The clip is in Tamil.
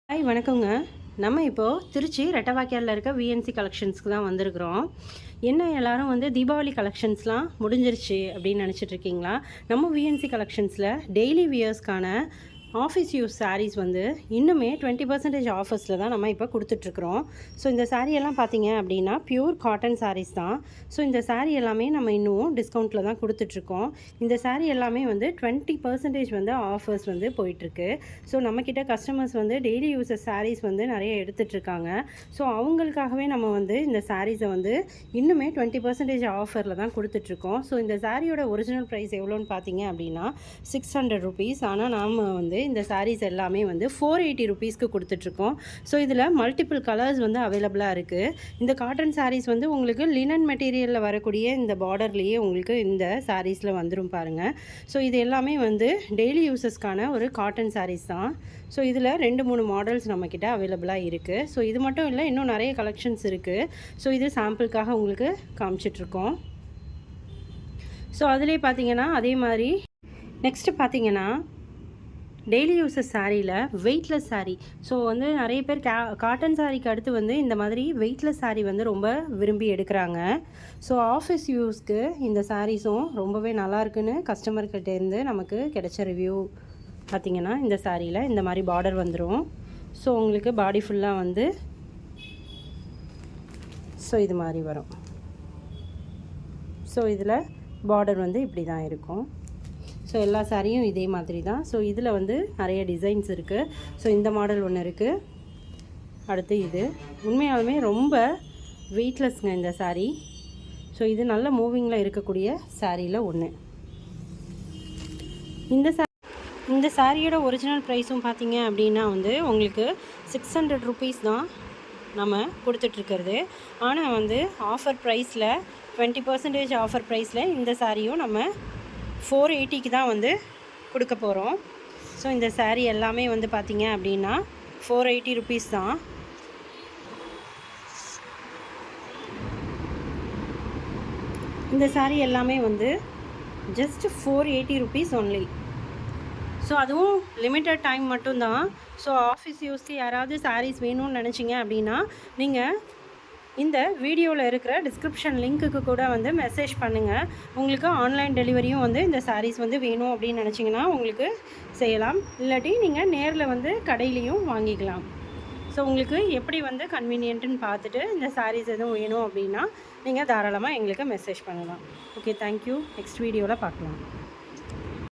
ஹாய் வணக்கங்க. நம்ம இப்போது திருச்சி ரெட்டவாக்கியாரில் இருக்க விஎன்சி கலெக்ஷன்ஸ்க்கு தான் வந்திருக்கிறோம். என்ன எல்லாரும் வந்து தீபாவளி கலெக்ஷன்ஸ்லாம் முடிஞ்சிருச்சு அப்படின்னு நினச்சிட்டு இருக்கீங்களா? நம்ம விஎன்சி கலெக்ஷன்ஸில் டெய்லி வியர்ஸ்க்கான ஆஃபீஸ் யூஸ் சாரீஸ் வந்து இன்னுமே 20% ஆஃபர்ஸில் தான் நம்ம இப்போ கொடுத்துட்ருக்குறோம். ஸோ இந்த சாரீயெல்லாம் பார்த்தீங்க அப்படின்னா பியூர் காட்டன் சாரீஸ் தான். ஸோ இந்த சாரீ எல்லாமே நம்ம இன்னும் டிஸ்கவுண்ட்டில் தான் கொடுத்துட்ருக்கோம். இந்த சாரீ எல்லாமே வந்து 20% வந்து ஆஃபர்ஸ் வந்து போயிட்டுருக்கு. ஸோ நம்மக்கிட்ட கஸ்டமர்ஸ் வந்து டெய்லி யூஸஸ் சாரீஸ் வந்து நிறைய எடுத்துகிட்ருக்காங்க. ஸோ அவங்களுக்காகவே நம்ம வந்து இந்த சாரீஸை வந்து இன்னுமே 20% ஆஃபரில் தான் கொடுத்துட்ருக்கோம். ஸோ இந்த சாரியோட ஒரிஜினல் ப்ரைஸ் எவ்வளோன்னு பார்த்தீங்க அப்படின்னா 600 ருபீஸ். ஆனால் நாம் வந்து இந்த சாரீஸ் எல்லாமே வந்து 480 ருபீஸ்க்கு கொடுத்துட்ருக்கோம். ஸோ இதில் மல்டிபிள் கலர்ஸ் வந்து அவைலபிளாக இருக்குது. இந்த காட்டன் சாரீஸ் வந்து உங்களுக்கு லினன் மெட்டீரியலில் வரக்கூடிய இந்த பார்டர்லேயே உங்களுக்கு இந்த சாரீஸில் வந்துடும் பாருங்கள். ஸோ இது எல்லாமே வந்து டெய்லி யூஸஸ்க்கான ஒரு காட்டன் சாரீஸ் தான். ஸோ இதில் 2-3 மாடல்ஸ் நம்மக்கிட்ட அவைலபிளாக இருக்குது. ஸோ இது மட்டும் இல்லை, இன்னும் நிறைய கலெக்ஷன்ஸ் இருக்குது. ஸோ இது சாம்பிளுக்காக உங்களுக்கு காமிச்சிட்ருக்கோம். ஸோ அதிலே பார்த்தீங்கன்னா அதே மாதிரி நெக்ஸ்ட்டு பார்த்தீங்கன்னா டெய்லி யூஸஸ் சாரியில் வெயிட்லெஸ் சாரீ. ஸோ வந்து நிறைய பேர் காட்டன் சாரீக்கு அடுத்து வந்து இந்த மாதிரி வெயிட்லெஸ் சாரீ வந்து ரொம்ப விரும்பி எடுக்கிறாங்க. ஸோ ஆஃபீஸ் யூஸ்க்கு இந்த சாரீஸும் ரொம்பவே நல்லாயிருக்குன்னு கஸ்டமர்கிட்டேருந்து நமக்கு கிடைச்ச ரிவ்யூ பார்த்திங்கன்னா இந்த சாரியில் இந்த மாதிரி பார்டர் வந்துடும். ஸோ உங்களுக்கு பாடி ஃபுல்லாக வந்து ஸோ இது மாதிரி வரும். ஸோ இதில் பார்டர் வந்து இப்படி தான் இருக்கும். ஸோ எல்லா சாரியும் இதே மாதிரி தான். ஸோ இதில் வந்து நிறைய டிசைன்ஸ் இருக்குது. ஸோ இந்த மாடல் ஒன்று இருக்குது. அடுத்து இது உண்மையாலுமே ரொம்ப வெயிட்லெஸ்ங்க இந்த சாரீ. ஸோ இது நல்ல மூவிங்கில் இருக்கக்கூடிய சாரியில் ஒன்று. இந்த சாரியோட ஒரிஜினல் ப்ரைஸும் பார்த்தீங்க அப்படின்னா வந்து உங்களுக்கு 600 ருபீஸ் தான் நம்ம கொடுத்துட்ருக்கிறது. ஆனால் வந்து ஆஃபர் ப்ரைஸில் 20% ஆஃபர் ப்ரைஸில் இந்த சாரியும் நம்ம 480க்கு தான் வந்து கொடுக்க போகிறோம். ஸோ இந்த சாரீ எல்லாமே வந்து பார்த்திங்க அப்படின்னா 480 ருபீஸ் தான். இந்த சாரீ எல்லாமே வந்து ஜஸ்ட் 480 ருபீஸ் ஒன்லி. ஸோ அதுவும் லிமிட்டட் டைம் மட்டும்தான். ஸோ ஆஃபீஸ் யூஸ்க்கு யாராவது சாரீஸ் வேணும்னு நினச்சிங்க அப்படின்னா நீங்கள் இந்த வீடியோவில் இருக்கிற டிஸ்கிரிப்ஷன் லிங்க்குக்கு கூட வந்து மெசேஜ் பண்ணுங்கள். உங்களுக்கு ஆன்லைன் டெலிவரியும் வந்து இந்த சாரீஸ் வந்து வேணும் அப்படின்னு நினச்சிங்கன்னா உங்களுக்கு செய்யலாம். இல்லாட்டி நீங்கள் நேரில் வந்து கடையிலையும் வாங்கிக்கலாம். ஸோ உங்களுக்கு எப்படி வந்து கன்வீனியன்ட்டுன்னு பார்த்துட்டு இந்த சாரீஸ் எதுவும் வேணும் அப்படின்னா நீங்கள் தாராளமாக எங்களுக்கு மெசேஜ் பண்ணலாம். Okay, thank you. நெக்ஸ்ட் வீடியோவில் பார்க்கலாம்.